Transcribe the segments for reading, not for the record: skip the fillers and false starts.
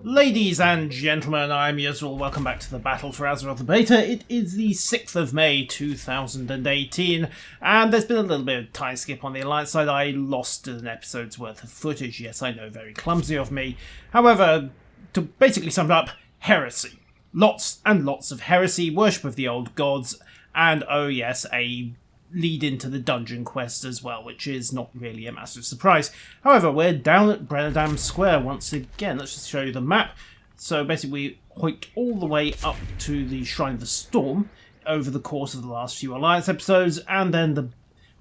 Ladies and gentlemen, I'm Yuzul. Welcome back to the Battle for Azeroth Beta. It is the 6th of May 2018, and there's been a little bit of time skip on the Alliance side. I lost an episode's worth of footage. Yes, I know, very clumsy of me. However, to basically sum it up, heresy. Lots and lots of heresy, worship of the old gods, and oh yes, a lead into the dungeon quest as well, which is not really a massive surprise. However, we're down at Brennadam Square once again. Let's just show you the map. So basically we hiked all the way up to the Shrine of the Storm over the course of the last few Alliance episodes, and then the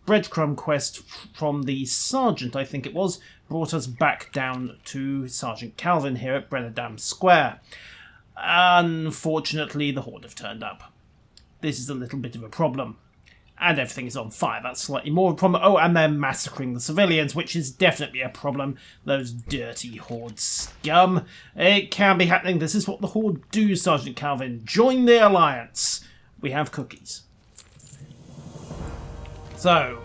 breadcrumb quest from the Sergeant, I think it was, brought us back down to Sergeant Calvin here at Brennadam Square. Unfortunately, the Horde have turned up. This is a little bit of a problem. And everything is on fire. That's slightly more of a problem. Oh, and they're massacring the civilians, which is definitely a problem. Those dirty Horde scum. It can be happening. This is what the Horde do, Sergeant Calvin. Join the Alliance. We have cookies. So,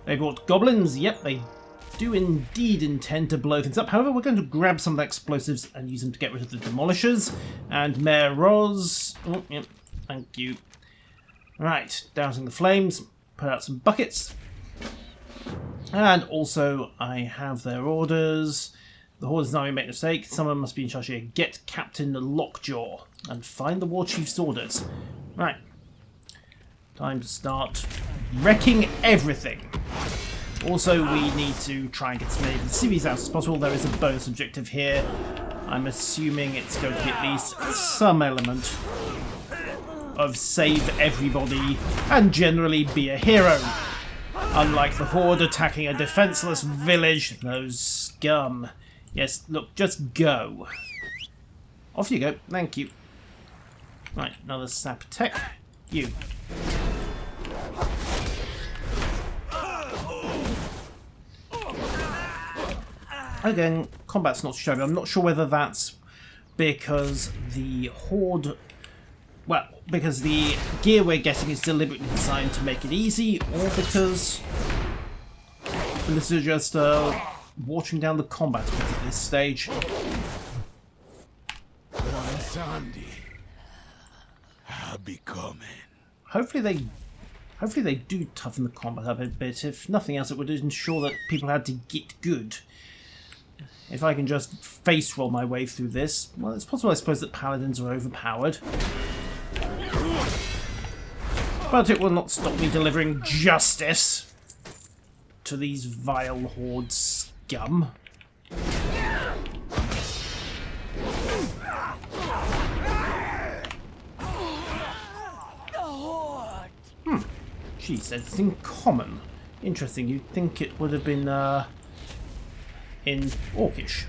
they brought goblins. Yep, they do indeed intend to blow things up. However, we're going to grab some of the explosives and use them to get rid of the demolishers. And Mayor Roz... Oh, yep, thank you. Right, dousing the flames, put out some buckets. And also, I have their orders. The Horde is now making a mistake. Someone must be in charge here. Get Captain Lockjaw and find the War Chief's orders. Right. Time to start wrecking everything. Also, we need to try and get as many of the civvies out as possible. There is a bonus objective here. I'm assuming it's going to be at least some element of save everybody and generally be a hero. Unlike the Horde attacking a defenseless village, those scum. Yes, look, just go. Off you go, thank you. Right, another sap tech. You. Again, combat's not showing. I'm not sure whether that's because the Horde... Well, because the gear we're getting is deliberately designed to make it easy, or because this is just watering down the combat at this stage. Hopefully they do toughen the combat up a bit. If nothing else, it would ensure that people had to get good. If I can just face roll my way through this, well, it's possible, I suppose, that paladins are overpowered. But it will not stop me delivering justice to these vile Horde scum. Geez, it's in common. Interesting, you'd think it would have been in Orcish.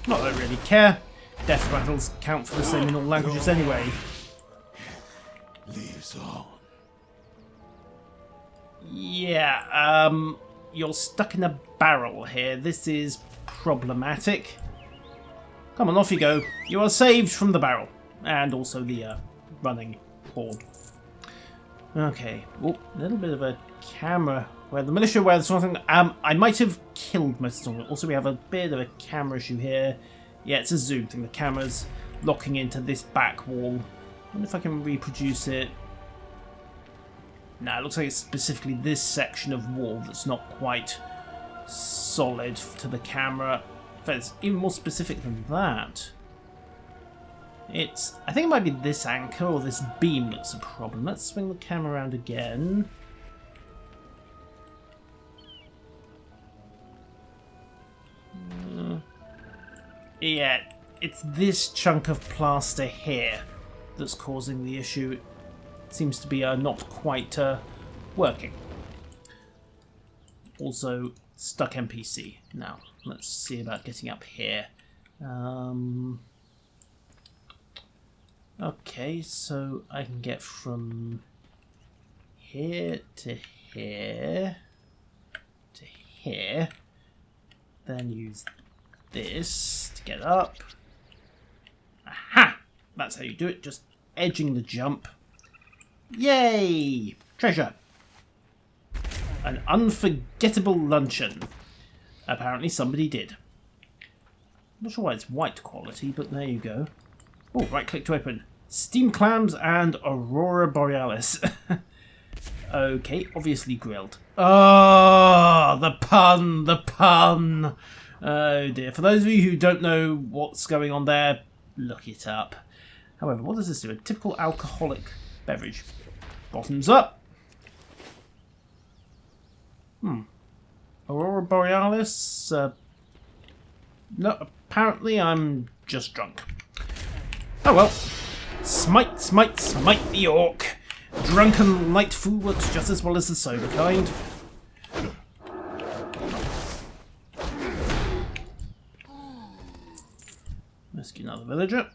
Not that I really care. Death battles count for the same in all languages anyway. Leaves on. Yeah, you're stuck in a barrel here. This is problematic. Come on, off you go. You are saved from the barrel. And also the running Horde. Okay. Oh, a little bit of a camera where the militia where the sort of thing. I might have killed most of them. Also, we have a bit of a camera issue here. Yeah, it's a zoom thing. The camera's locking into this back wall. I wonder if I can reproduce it. No, it looks like it's specifically this section of wall that's not quite solid to the camera. In fact, it's even more specific than that. I think it might be this anchor or this beam that's a problem. Let's swing the camera around again. Yeah, it's this chunk of plaster here that's causing the issue. It seems to be not quite working. Also, stuck NPC. Now, let's see about getting up here. Okay, so I can get from here to here to here, then use this to get up. Aha! That's how you do it, just edging the jump. Yay! Treasure! An unforgettable luncheon. Apparently somebody did. Not sure why it's white quality, but there you go. Oh, right click to open. Steam clams and Aurora Borealis. Okay, obviously grilled. Oh, the pun, the pun. Oh dear. For those of you who don't know what's going on there, look it up. However, what does this do? A typical alcoholic beverage. Bottoms up. Aurora Borealis. No, apparently I'm just drunk. Oh well. Smite, smite, smite the orc. Drunken light food works just as well as the sober kind. Rescue another villager.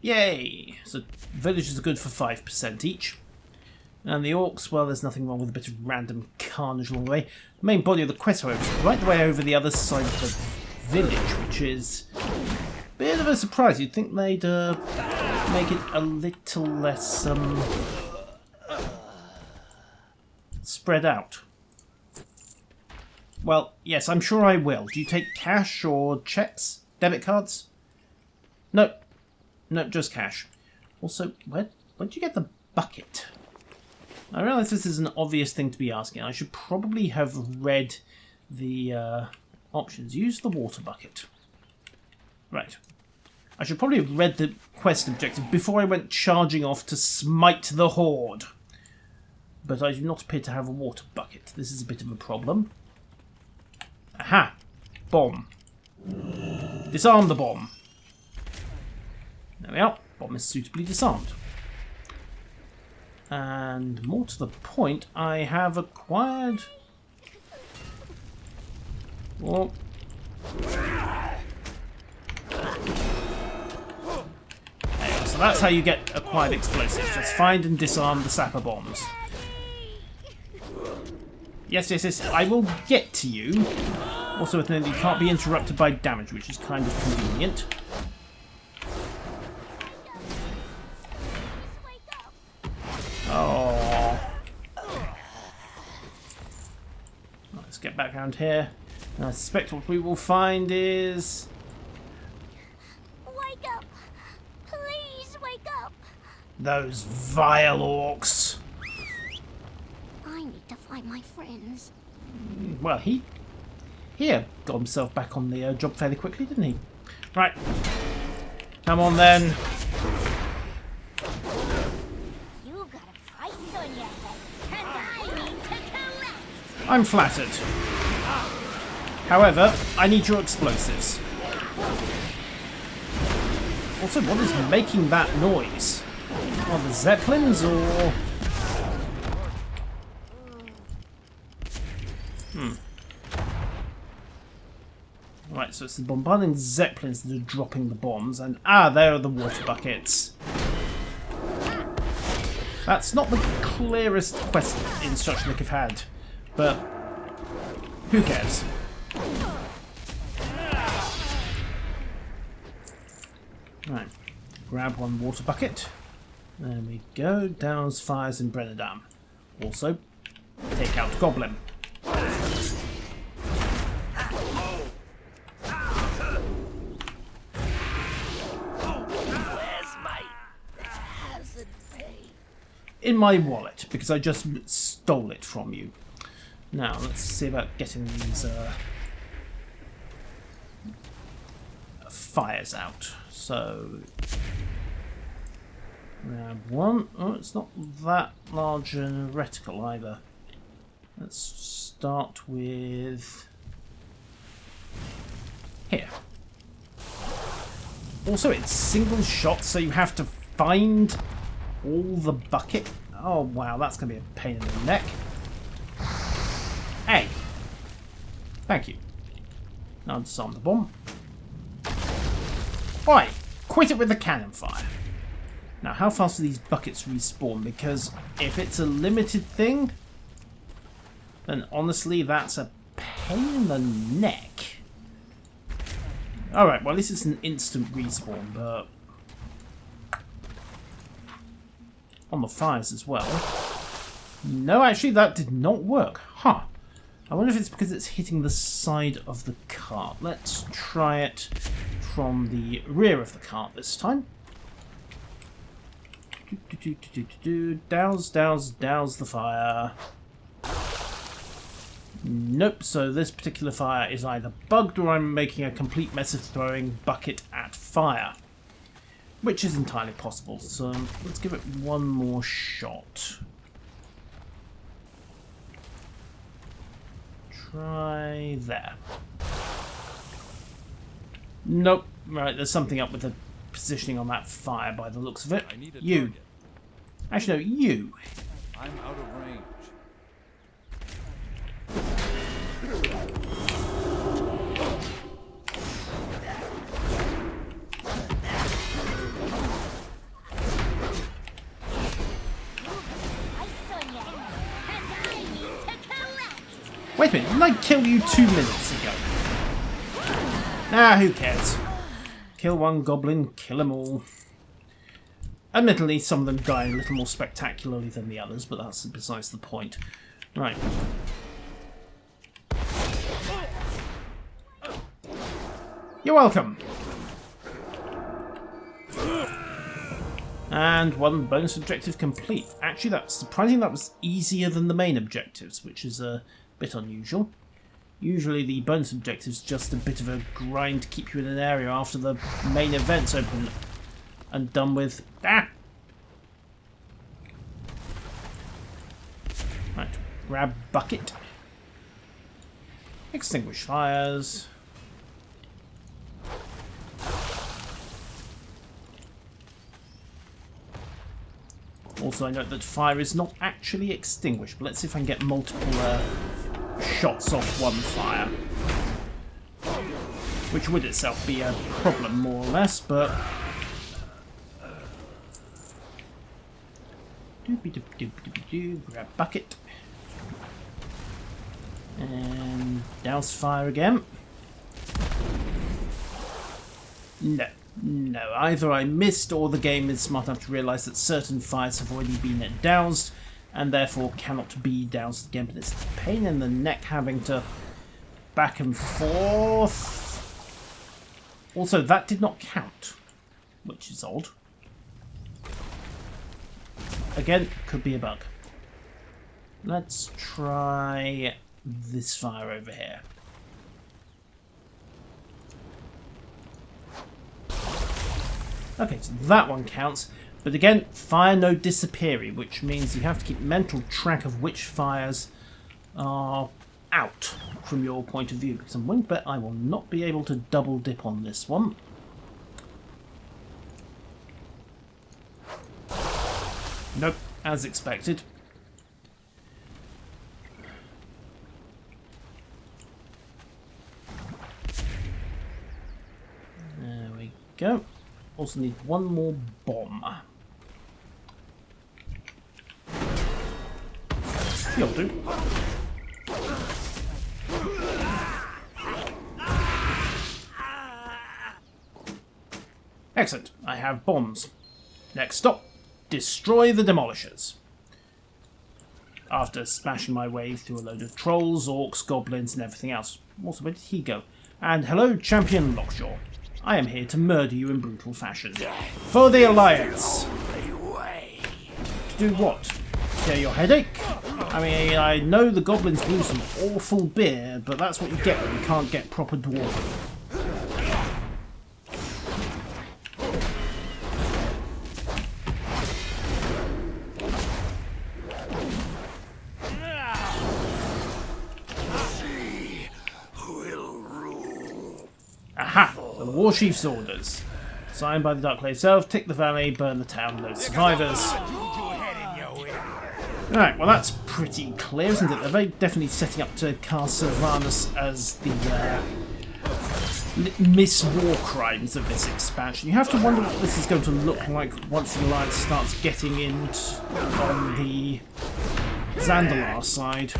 Yay! So villagers are good for 5% each. And the orcs, well, there's nothing wrong with a bit of random carnage along the way. The main body of the quest, however, is right the way over the other side of the village, which is a bit of a surprise. You'd think they'd make it a little less spread out. Well, yes, I'm sure I will. Do you take cash or checks? Debit cards? No. No, just cash. Also, where'd you get the bucket? I realise this is an obvious thing to be asking. I should probably have read the options. Use the water bucket. Right. I should probably have read the quest objective before I went charging off to smite the Horde. But I do not appear to have a water bucket. This is a bit of a problem. Aha! Bomb. Disarm the bomb. There we are. Bomb is suitably disarmed. And more to the point, I have acquired... Well... So that's how you get acquired explosives. Just find and disarm the sapper bombs. Yes, yes, yes, I will get to you. Also, you can't be interrupted by damage, which is kind of convenient. Oh. Let's get back around here. And I suspect what we will find is... Wake up! Please wake up! Those vile orcs. I need to find my friends. Well, he got himself back on the job fairly quickly, didn't he? Right. Come on then. You got a price on your head, and I need to collect! I'm flattered. However, I need your explosives. Also, what is making that noise? Are the Zeppelins or... Right, so it's the bombarding Zeppelins that are dropping the bombs, and there are the water buckets. That's not the clearest quest instruction I could have had, but who cares? Right, grab one water bucket. There we go. Douse fires in Brennadam. Also, take out Goblin. In my wallet, because I just stole it from you. Now, let's see about getting these fires out. So, grab one. Oh, it's not that large a reticle either. Let's start with... here. Also, it's single shot, so you have to find... all the bucket. Oh wow, that's going to be a pain in the neck. Hey! Thank you. Now disarm the bomb. Oi! Quit it with the cannon fire. Now, how fast do these buckets respawn? Because if it's a limited thing, then honestly, that's a pain in the neck. Alright, well, this is an instant respawn, but... on the fires as well. No, actually, that did not work. Huh. I wonder if it's because it's hitting the side of the cart. Let's try it from the rear of the cart this time. Douse, douse, douse the fire. Nope, so this particular fire is either bugged or I'm making a complete mess of throwing bucket at fire. Which is entirely possible, so let's give it one more shot. Try there. Nope. Right, there's something up with the positioning on that fire by the looks of it. You. Actually, no, you. I'm out of range. Wait a minute, didn't I kill you 2 minutes ago? Nah, who cares? Kill one goblin, kill them all. Admittedly, some of them die a little more spectacularly than the others, but that's besides the point. Right. You're welcome. And one bonus objective complete. Actually, that's surprising that was easier than the main objectives, which is a bit unusual. Usually the bonus objective's just a bit of a grind to keep you in an area after the main event's open and done with. Ah! Right, grab bucket. Extinguish fires. Also, I note that fire is not actually extinguished, but let's see if I can get multiple shots off one fire. Which would itself be a problem, more or less, but... Grab bucket. And douse fire again. No. No, either I missed or the game is smart enough to realise that certain fires have already been doused and therefore cannot be doused again, but it's a pain in the neck having to back and forth. Also, that did not count, which is odd. Again, could be a bug. Let's try this fire over here. Okay, so that one counts. But again, fire no disappearing, which means you have to keep mental track of which fires are out from your point of view. Because I'm willing to bet I will not be able to double dip on this one. Nope, as expected. There we go. Also need one more bomb. You'll do. Excellent. I have bombs. Next stop. Destroy the demolishers. After smashing my way through a load of trolls, orcs, goblins and everything else. Also, where did he go? And hello, Champion Lockshaw. I am here to murder you in brutal fashion. For the Alliance! To do what? Clear your headache? I mean, I know the goblins brew some awful beer, but that's what you get when you can't get proper dwarfing. Aha! The War Chief's orders. Signed by the Dark Self, tick the valley, burn the town, no survivors. Right, well that's pretty clear, isn't it? They're very definitely setting up to cast Sylvanas as the Miss War Crimes of this expansion. You have to wonder what this is going to look like once the Alliance starts getting in on the Zandalar side.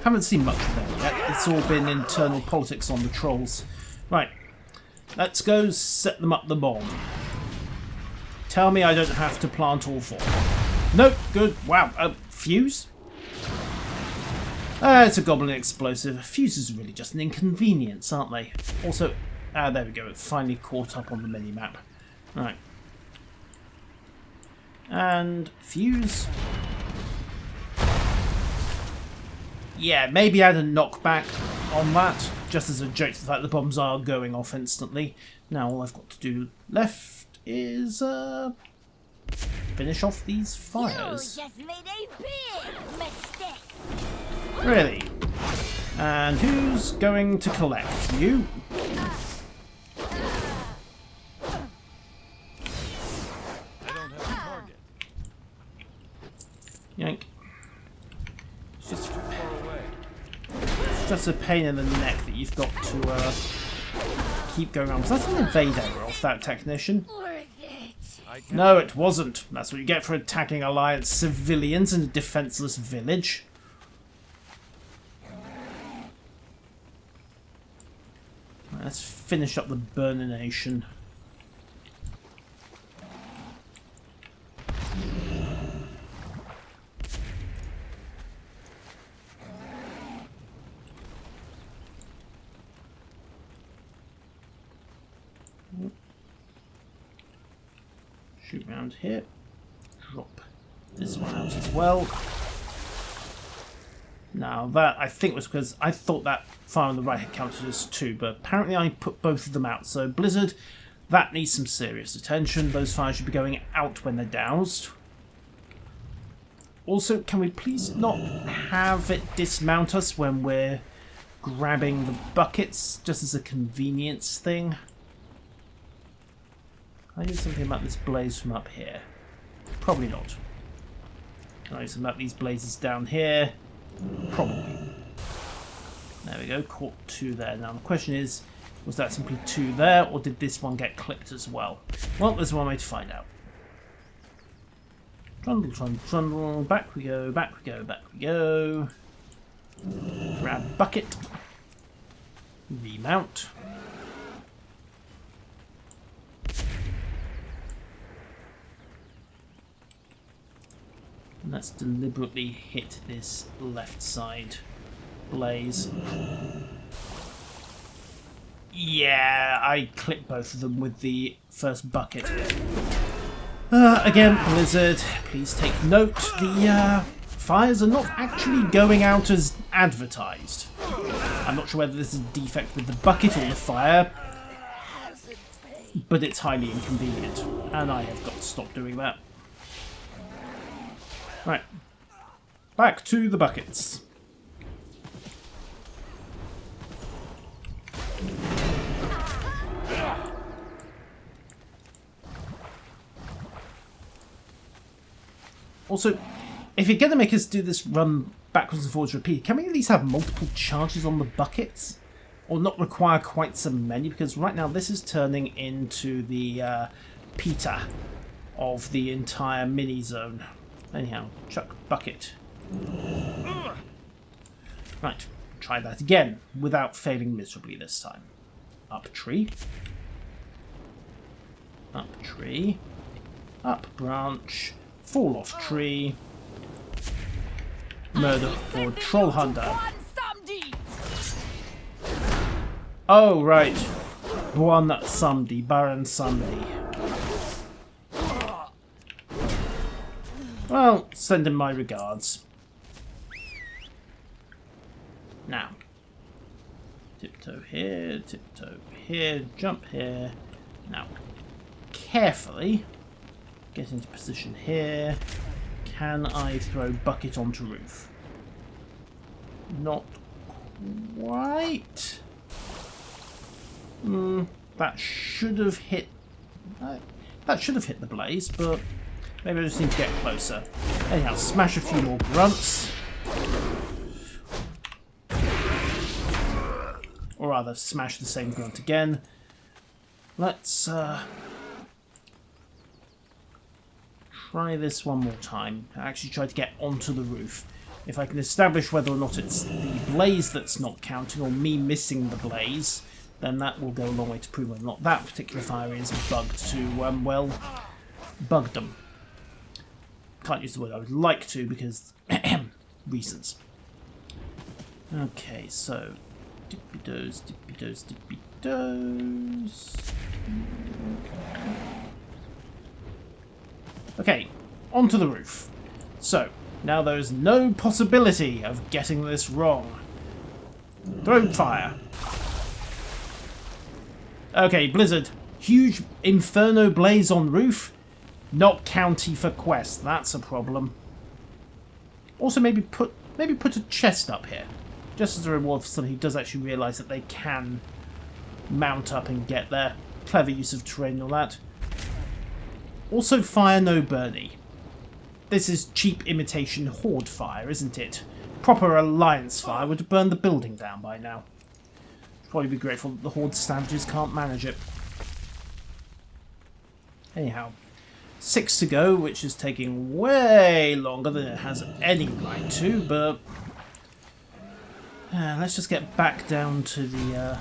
Haven't seen much of them yet. It's all been internal politics on the trolls. Right, let's go set them up the bomb. Tell me I don't have to plant all four. Nope, good. Wow, fuse? It's a goblin explosive. Fuses are really just an inconvenience, aren't they? Also, there we go. It finally caught up on the mini-map. Right. And fuse. Yeah, maybe add a knockback on that, just as a joke to the fact the bombs are going off instantly. Now all I've got to do left is finish off these fires. You just made a big mistake. Really? And who's going to collect? You? I don't have a target. Yank. It's just, Too far away. it's just a pain in the neck that you've got to keep going on. Was that an invade Azeroth, that technician? Worth it. I can't. No, it wasn't. That's what you get for attacking Alliance civilians in a defenseless village. Right, let's finish up the burnination. Shoot round here. Drop this one out as well. Now that, I think, was because I thought that fire on the right had counted as 2, but apparently I put both of them out. So Blizzard, that needs some serious attention. Those fires should be going out when they're doused. Also, can we please not have it dismount us when we're grabbing the buckets, just as a convenience thing? Can I do something about this blaze from up here? Probably not. Can I do something about these blazes down here? Probably. There we go, caught 2 there. Now the question is, was that simply 2 there, or did this one get clipped as well? Well, there's one way to find out. Trundle, trundle, trundle, back we go, back we go, back we go. Grab bucket. Remount. Let's deliberately hit this left side blaze. Yeah, I clipped both of them with the first bucket. Again, Blizzard, please take note. The fires are not actually going out as advertised. I'm not sure whether this is a defect with the bucket or the fire, but it's highly inconvenient, and I have got to stop doing that. Right, back to the buckets. Also, if you're going to make us do this run backwards and forwards repeat, can we at least have multiple charges on the buckets? Or not require quite so many? Because right now this is turning into the Peter of the entire mini-zone. Anyhow, chuck bucket. Right, try that again, without failing miserably this time. Up tree. Up tree. Up branch. Fall off tree. Murder for troll hunter. Oh, right. Buon Samedi, Baron Samedi. Well, send him my regards. Now. Tiptoe here, jump here. Now, carefully get into position here. Can I throw bucket onto roof? Not quite. That should have hit. That should have hit the blaze, but maybe I just need to get closer. Anyhow, smash a few more grunts. Or rather, smash the same grunt again. Let's try this one more time. I actually try to get onto the roof. If I can establish whether or not it's the blaze that's not counting or me missing the blaze, then that will go a long way to prove whether or not that particular fire is bugged to, well, bugged them. Can't use the word I would like to because reasons. Okay, so dippy-does, dippy-does, dippy-does. Okay, onto the roof. So, now there's no possibility of getting this wrong. Throw fire. Okay, Blizzard. Huge inferno blaze on roof. Not county for quest. That's a problem. Also, maybe put a chest up here, just as a reward for someone who does actually realise that they can mount up and get there. Clever use of terrain and all that. Also, fire no Bernie. This is cheap imitation Horde fire, isn't it? Proper Alliance fire would have burned the building down by now. Probably be grateful that the Horde savages can't manage it. Anyhow, 6 to go, which is taking way longer than it has any right to, but let's just get back down to the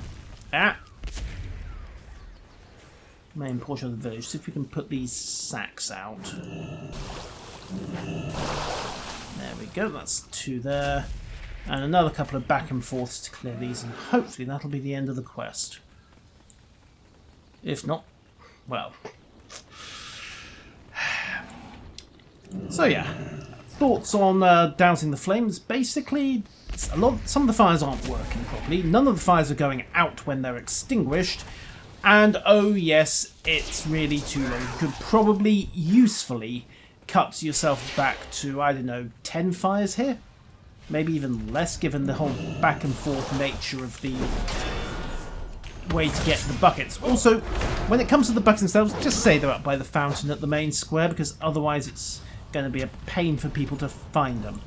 main portion of the village. See if we can put these sacks out. There we go, that's 2 there. And another couple of back and forths to clear these, and hopefully that'll be the end of the quest. If not, well. So yeah, thoughts on dousing the flames. Basically, some of the fires aren't working properly. None of the fires are going out when they're extinguished. And oh yes, it's really too long. You could probably usefully cut yourself back to, I don't know, 10 fires here? Maybe even less, given the whole back and forth nature of the way to get the buckets. Also, when it comes to the buckets themselves, just say they're up by the fountain at the main square, because otherwise it's going to be a pain for people to find them.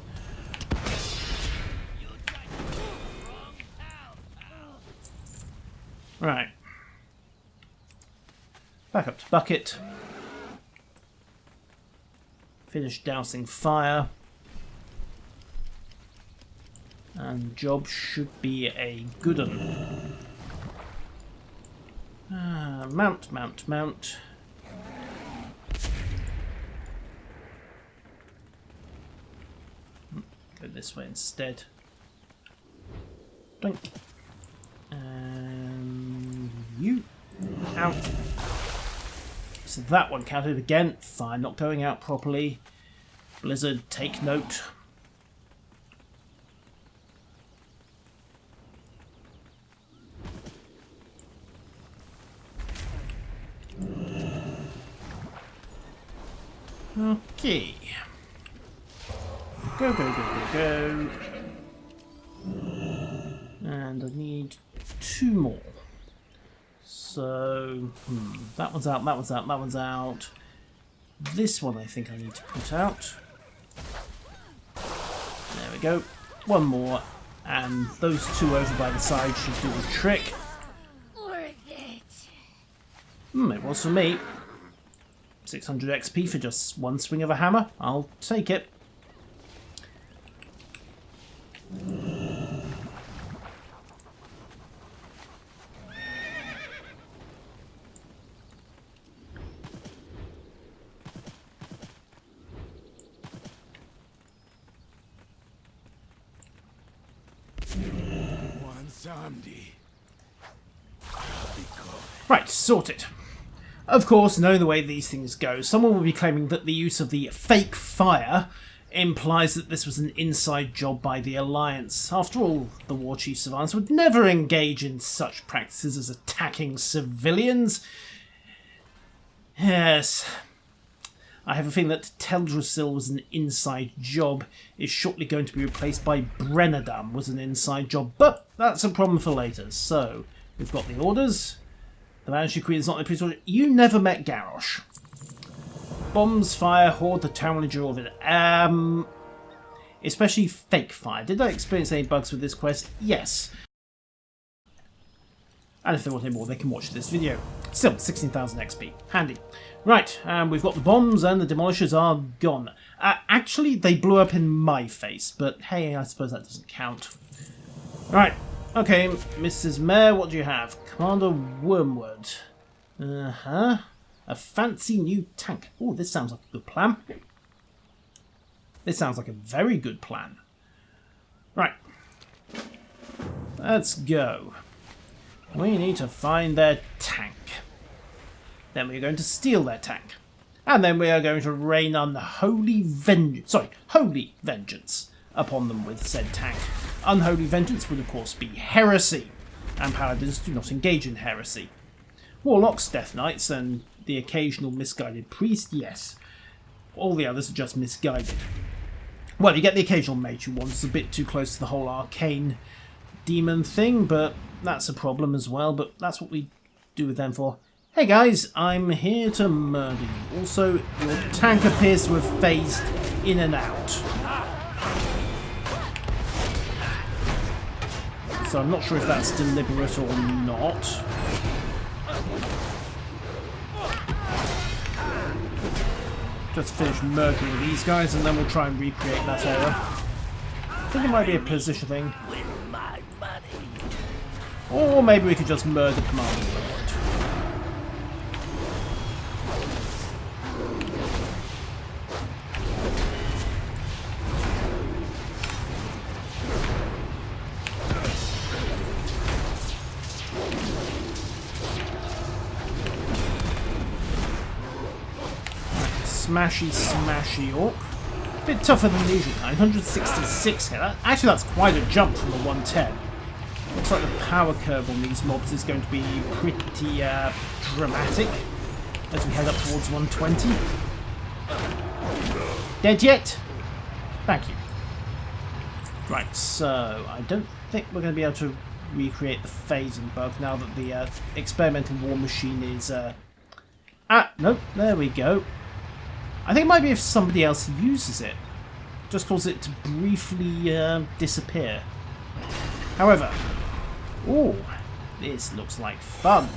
Right. Back up to bucket. Finish dousing fire. And job should be a good one. Mount, mount, mount. Go this way instead. Blink. And you. Out. So that one counted again. Fire not going out properly. Blizzard, take note. Okay. Go, go, go, go, go. And I need 2 more. So, that one's out, that one's out, that one's out. This one I think I need to put out. There we go. 1 more. And those 2 over by the side should do the trick. Worth it. It was for me. 600 XP for just 1 swing of a hammer. I'll take it. Right, sorted. Of course, knowing the way these things go, someone will be claiming that the use of the fake fire implies that this was an inside job by the Alliance. After all, the War Chiefs of Alliance would never engage in such practices as attacking civilians. Yes, I have a feeling that Teldrassil was an inside job, is shortly going to be replaced by Brennadam was an inside job, but that's a problem for later. So, we've got the orders. The Banshee Queen is not the priest order. You never met Garrosh. Bombs, fire, Horde, the town manager of it. Especially fake fire. Did I experience any bugs with this quest? Yes. And if they want any more, they can watch this video. Still, 16,000 XP. Handy. Right, we've got the bombs and the demolishers are gone. Actually, they blew up in my face, but hey, I suppose that doesn't count. Right, okay, Mrs. Mayor, what do you have? Commander Wormwood. A fancy new tank. Oh, this sounds like a good plan. This sounds like a very good plan. Right. Let's go. We need to find their tank. Then we're going to steal their tank. And then we are going to rain unholy holy vengeance upon them with said tank. Unholy vengeance would of course be heresy, and paladins do not engage in heresy. Warlocks, death knights, and the occasional misguided priest, yes. All the others are just misguided. Well, you get the occasional mage who wanders a bit too close to the whole arcane demon thing, but that's a problem as well, but that's what we do with them for. Hey guys, I'm here to murder you. Also, your tank appears to have phased in and out. So I'm not sure if that's deliberate or not. Just finish murdering these guys and then we'll try and recreate that error. I think it might be a position thing. Or maybe we could just murder Commander Lord. Smashy orc. A bit tougher than usual. 966 here. Actually, that's quite a jump from the 110. Looks like the power curve on these mobs is going to be pretty dramatic as we head up towards 120. Dead yet? Thank you. Right, so I don't think we're going to be able to recreate the phasing bug now that the experimental war machine is... nope, there we go. I think it might be if somebody else uses it. Just cause it to briefly disappear. However, ooh, this looks like fun.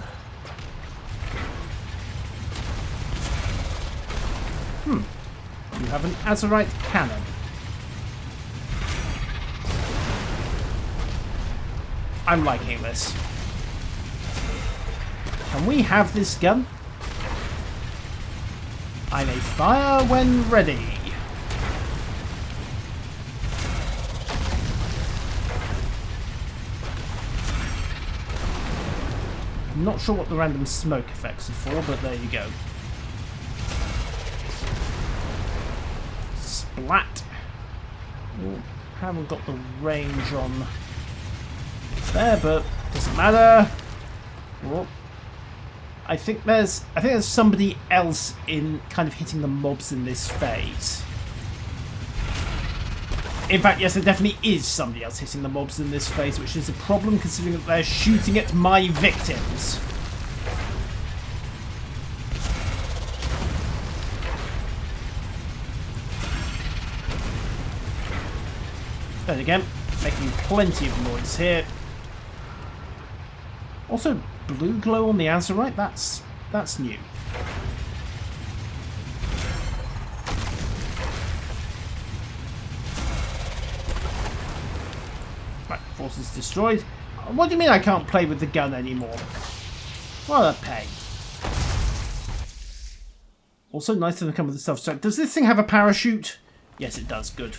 You have an Azeroth cannon. I'm liking this. Can we have this gun? I may fire when ready. I'm not sure what the random smoke effects are for, but there you go. Splat. Oh, haven't got the range on there, but doesn't matter. Oh. I think there's somebody else in kind of hitting the mobs in this phase. In fact, yes, there definitely is somebody else hitting the mobs in this phase, which is a problem considering that they're shooting at my victims. Then again, making plenty of noise here. Also, blue glow on the Azeroth? That's new. Right, forces destroyed. What do you mean I can't play with the gun anymore? What a pain. Also, nice to come with the self-destruct. Does this thing have a parachute? Yes, it does. Good.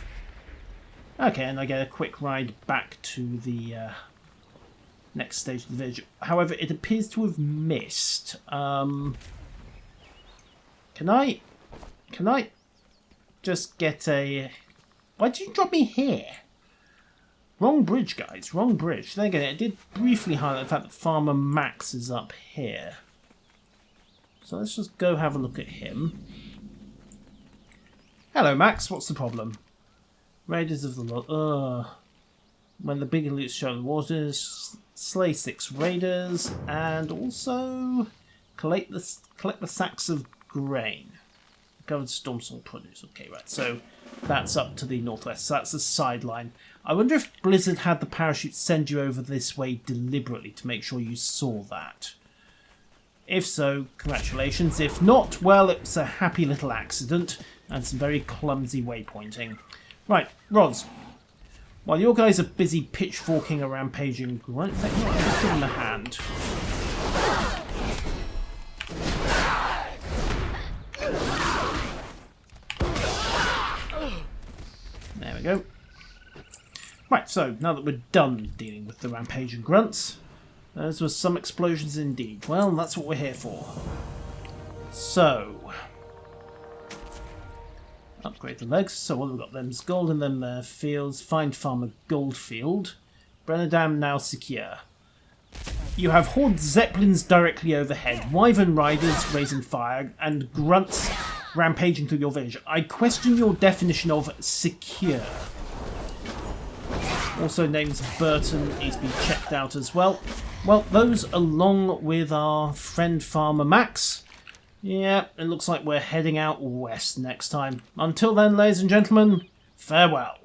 Okay, and I get a quick ride back to the next stage of the village. However, it appears to have missed. Can I just get a... Why did you drop me here? Wrong bridge, guys. Wrong bridge. Then again, it did briefly highlight the fact that Farmer Max is up here. So let's just go have a look at him. Hello, Max. What's the problem? Raiders of the Lord. When the bigger loot's show the waters, slay 6 raiders, and also collect the sacks of grain. Covered Stormsong produce. Okay, right. So that's up to the northwest. So that's the sideline. I wonder if Blizzard had the parachute send you over this way deliberately to make sure you saw that. If so, congratulations. If not, well, it's a happy little accident and some very clumsy waypointing. Right, Roz. While your guys are busy pitchforking a rampaging grunt, let's give him a hand. There we go. Right, so now that we're done dealing with the rampage and grunts, those were some explosions indeed. Well, that's what we're here for. So, upgrade the legs. So what have we got? Them's gold in them fields. Find farmer gold field. Brennadam now secure. You have Horde Zeppelins directly overhead, Wyvern Riders raising fire, and grunts rampaging through your village. I question your definition of secure. Also names Burton needs to be checked out as well. Well, those along with our friend Farmer Max. Yeah, it looks like we're heading out west next time. Until then, ladies and gentlemen, farewell.